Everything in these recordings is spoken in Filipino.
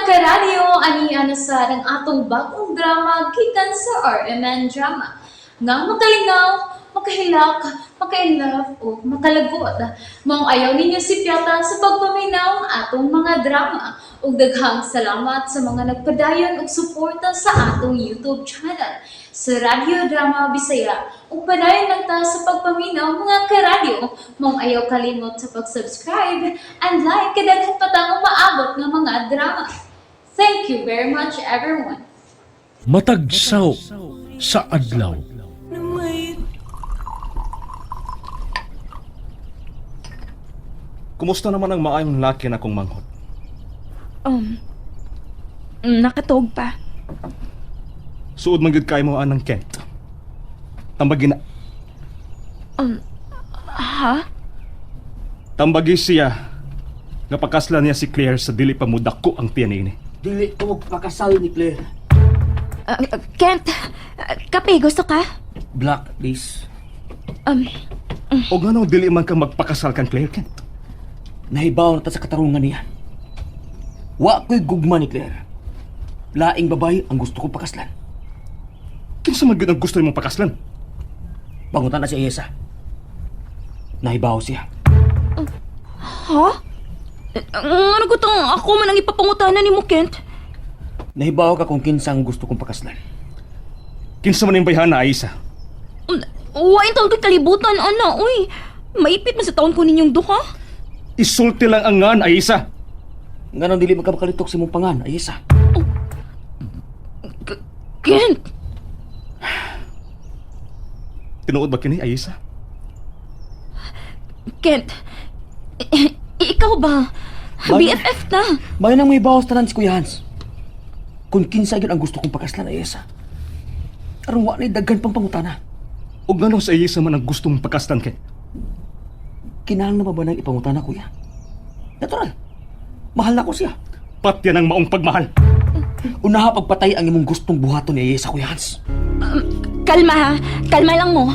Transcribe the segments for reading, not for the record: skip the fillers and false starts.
karadyo, aniya na sa ng atong bagong drama gikan sa RMN Drama. Nga makalingaw, makahilak, maka-inlove, o makalagod. Maong ayaw ninyo si Piata sa pagpaminaw ang atong mga drama. Ug daghang salamat sa mga nagpadayon ug suporta sa atong YouTube channel sa Radyo Drama Bisaya. Ug padayon lang ta sa pagpaminaw mga karadyo. Maong ayaw kalimot sa pag-subscribe and like kadaghan pa tang maabot nga mga drama. Thank you very much everyone. Matagsaw sa adlaw. Kumusta naman ang maayong laki na kong manghot? Nakatog pa. Suod man gyud kay mo anang Kent. Tambagin na. Ha? Tambagi siya nga pakaslan niya si Claire sa dili pa mo dako ang tiyan ini. Dili ko magpakasal ni Claire. Kent, kape, gusto ka? Black, please. O nga dili man ka magpakasal kan Claire, Kent? Nahibaw na ta sa katarungan niya. Wa ko'y gugma ni Claire. Laing babae ang gusto kong pakaslan. Kinsa man gyud ang gusto nimong pakaslan? Pangutan na si Ayesa. Nahibaw siya. Ha? Ano ko tong ako man ang ipapangutanan ni mo, Kent? Nahibaw ka kung kinsa ang gusto kong pakaslan. Kinsa man yung bayhan na Aisa? Wain taon ko'y kalibutan, ana. Uy, maipit man sa taon ko ninyong duha. Isulti lang ang ngan Aisa. Nga nang dili magkabakalitok si mong pangan, Ayesa. Kent! Tinuod ba kini Aisa? Kent! Ikaw ba? Bakit? BFF na. May nang may bawas tanan si Kuya Hans. Kung kinsa yun ang gusto kong pakaslan, Ayesa. Aron wa na'y daghan pang pangutana. O nga sa Aisa man ang gustong pakaslan, Kent? Kinahang na ba nang ipangutana, Kuya? Natural. Mahal na ko siya. Pat yan ang maong pagmahal. Unaha pagpatay ang imong gustong buhaton ni Ayesa, Kuya Hans. Kalma ha. Kalma lang mo.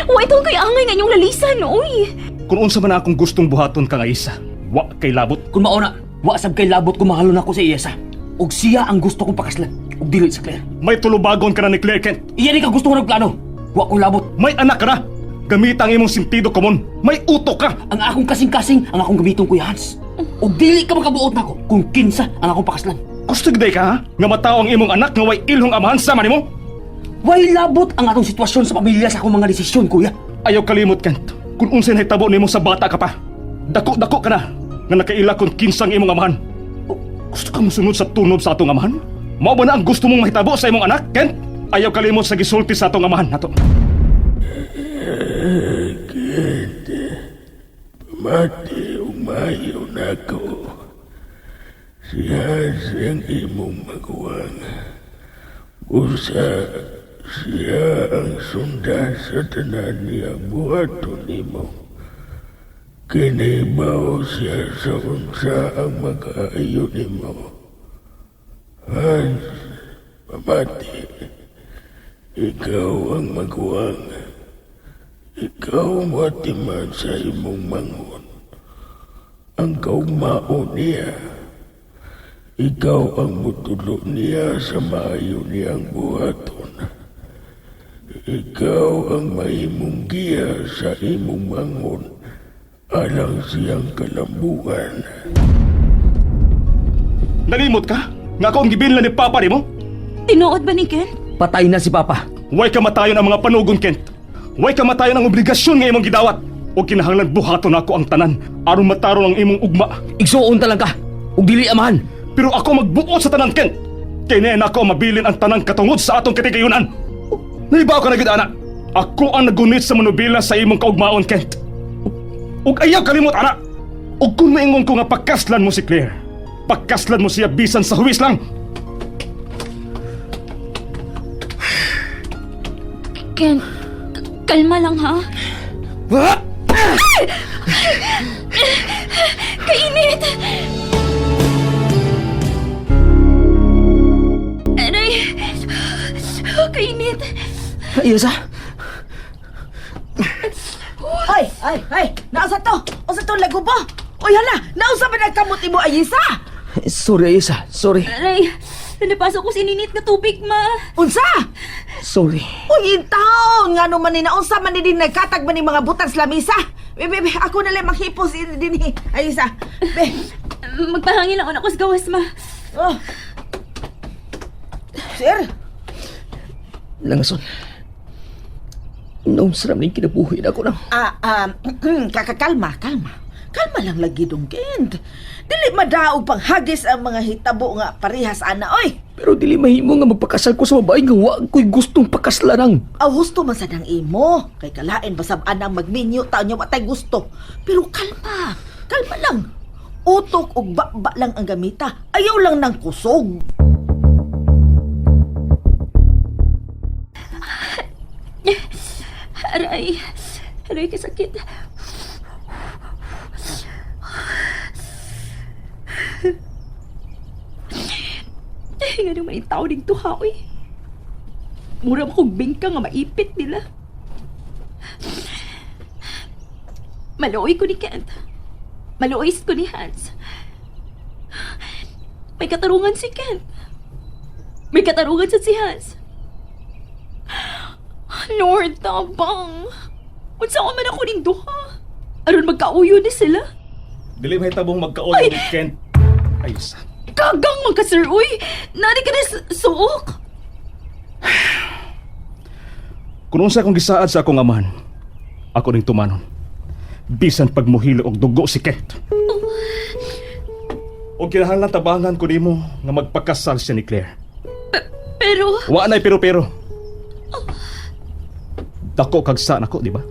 Huwag itong kay angay nga yung lalisan, uy. Kung unsa man akong gustong buhaton kang Aisa, wa kay labot. Kung mauna, wa sab kay labot ko mahalon ako sa Ayesa. Ug siya ang gusto kong pakaslan. Ug dili sa Claire. May tulubagon ka na ni Claire, Kent. Iyan ka gusto ko nagplano. Wa ko labot. May anak ka na. Gamit ang imong sentido komon. May utok ka. Ang akong kasing-kasing ang akong gamitong Kuya Hans. Ug dili ka makabuot nako kung kinsa ang akong pakaslan. Gusto gday ka ha? Nga matao ang imong anak nga way ilhong amahan sama nimo? Way labot ang atong sitwasyon sa pamilya sa akong mga desisyon, Kuya. Ayaw kalimot, Kent. Kung unsay nahitabo nimo sa bata ka pa. Dako-dako ka na nga nakaila kung kinsang imong amahan. Gusto ka mosunod sa tunod sa atong amahan? Mao ba na ang gusto mong mahitabo sa imong anak, Kent? Ayaw kalimot sa gisulti sa atong amahan nato. Mati umayo na ko. Siya siyang imong maguwang. Usa siya ang sunda sa tanan niyang buhaton nimo. Kinibaw siya sa unsa ang mag-aayo nimo. Hans, pamati, ikaw ang maguwang. Ikaw matiman sa imong mangon. Ang kaugmao niya. Ikaw ang mutulo niya sa maayo niyang buhaton. Ikaw ang mahimong giya sa imong mangon alang siyang kalambuan. Nalimot ka? Nga akong gibilhan ni Papa nimo? Tinuod ba ni Kent? Patay na si Papa. Way kamatayon ang mga panugon, Kent. Way kamatayon ang obligasyon nga imong gidawat. O kinahanglan buhaton ako ang tanan aron mataron ang imong ugma. Igsuon ta lang ka. Ug dili amahan. Pero ako magbuot sa tanan, Kent. Kay na ako mabilin ang tanang katungod sa atong katigayunan. Nahibaw ka na gid, ana. Ako ang nagunit sa manubila sa imong kaugmaon, Kent. Ug ayaw kalimot, ana. Ug kung maingon ko nga pagkaslan mo si Claire, pagkaslan mo siya bisan sa huwis lang. Kent, kalma lang ha. Kainit! Aray! Kainit! Ayesa. Ay! Nausa to! Usa to lagubo! Uy hala! Nausa ba nagkamot imo, Ayesa? Sorry, Ayesa. Sorry. Aray, napasok ko sa ininit na tubig, ma. Unsa? Sorry. Uy, taon nga naman ni unsa man ni din nagkatag man ni mga butang sa lamisa. Be, ako na lang maghipos din ay isa. Be, Magpahangin lang ako sa gawas, ma. oh. Sir, Langason. Naunsaram na yung kinabuhi na ako lang. kalma. Kalma lang lagi dong, Kent. Dili madaog pang hagis ang mga hitabo nga parehas ana, oy. Pero dili mahimo nga magpakasal ko sa babae nga wa ko'y gustong pakaslanang. Aw, gusto man sa nang imo. Kay kalain basab anang magminyo taon niya matay gusto. Pero kalma lang. Utok ug baba lang ang gamita. Ayaw lang ng kusog. Aray, kasakit. Nga naman yung tao ding tuha, oy. Mura mo kong bingka nga maipit nila. Maluoy ko ni Kent. Maluoy ko ni Hans. May katarungan si Kent. May katarungan sa si Hans. Lord, tabang. Unsa ko man ako ning duha. Aron magkauyo ni sila. Dili mahitabong magkaon Ay! ni Kent. Ayesa. Kagang magka-sir, uy! Nari ka na suok! Kung unsa akong gisaad sa akong amahan, ako ning tumanon. Bisan pagmuhilo og dugo si Kent. O kinahanglan tabangan ko nimo nga magpakasal siya ni Claire. Pero, Wa na'y pero. Dako kag sa nako, di ba?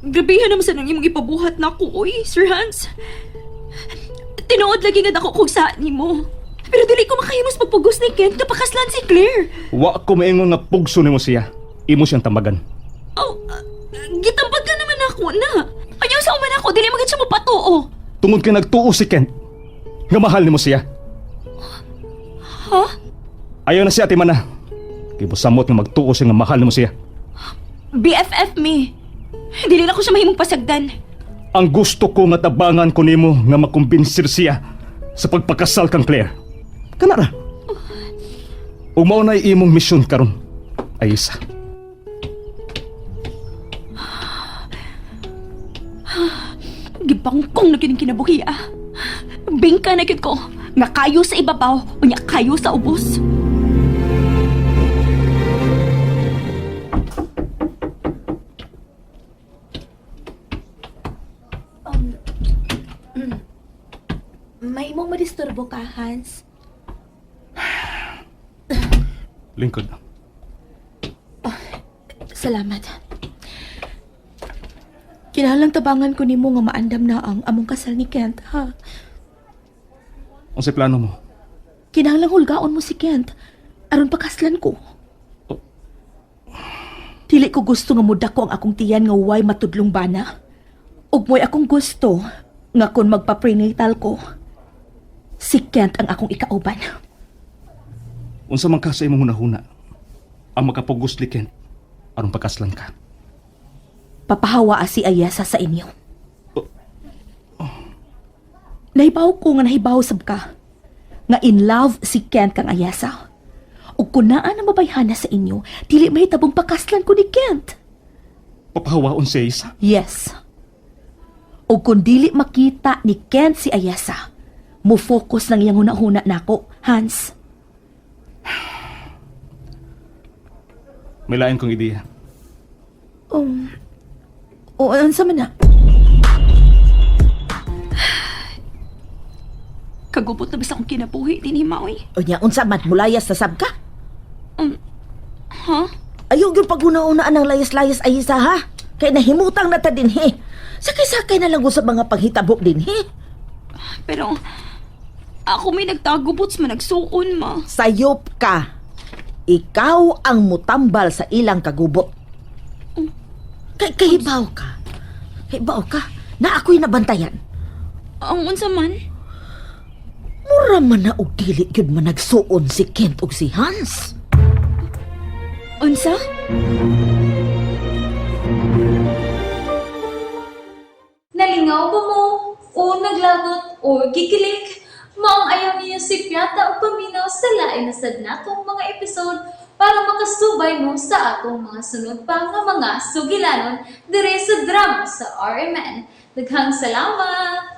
grabihan naman sa nang imong ipabuhat na ako, uy, Sir Hans. Tinuod lagi nga dako kung saan ni mo. Pero dili ko makahimos pagpugos ni Kent na pakaslan si Claire. Wa ko maingon nga pugso nimo siya. Imo siyang tambagan. Oh, gitambag ka naman ako na. Ayaw sa uman ako, dili magit siya mapatuo. Tungod kay nagtuo si Kent nga mahal nimo siya. Ha? Ayaw na siya ati man na. Kay busamot nga magtuo siya nga mahal nimo siya. BFF me. Dili na ko siya mahimong pasagdan. Ang gusto ko nga tabangan ko nimo nga makumbinsir siya sa pagpakasal kang Claire. Kana ra. Ug mao na imong misyon karon. Ayesa. Gibangkong na gyud ang kinabuhi, ah. Bingka na gyud ko nga kayo sa ibabaw o nya kayo sa ubos. May mong madisturbo ka, Hans? Lingkod. Salamat. Kinahanglang tabangan ko nimo nga maandam na ang among kasal ni Kent, ha? Unsay plano mo? Kinahanglang hulgaon mo si Kent aron pakaslan ko. Oh. Dili ko gusto nga mudako ang akong tiyan nga way matudlong bana. Ug mo'y akong gusto nga kun magpa-prenatal ko, si Kent ang akong ikauban. Unsa man ka sa imong hunahuna ang makapugos ni Kent aron pakaslan ka. Papahawa si Ayesa sa inyo. Oh. Nahibaw ko nga nahibaw sab ka nga in love si Kent kang Ayesa. Ug kung naa na mabayhana sa inyo, dili mahitabong pakaslan ko ni Kent. Papahawaon si Ayesa. Yes. Ug kung dili makita ni Kent si Ayesa, mo focus lang iyang huna-huna nako, Hans. May lain kong ideya. Unsa man na? Kagubot na basta akong kinabuhi din himaoy. O nya, unsa man, mulayas sa sabka? Ha? Ayaw yung paghuna-unaan ng layas-layas ay isa, ha? Kaya nahimutang na ta din, he. Sakay-sakay na lang ko sa mga panghitabok din, he. Pero, ako may nagtagubots man nagsuon, ma. Sayop ka. Ikaw ang mutambal sa ilang kagubot. Kahibaw ka. Kahibaw ka. Na ako'y nabantayan. Ang unsa man? Mura man na og dili gyud man nagsuon si Kent ug si Hans. Unsa? Nalingaw ba mo? o naglagot o gikilik. Maong ayaw niyo si Piata o paminaw sa lain na sad natong mga episode para makasubay mo sa atong mga sunod pa nga mga sugilanon dire sa drama sa RMN. Daghang salamat!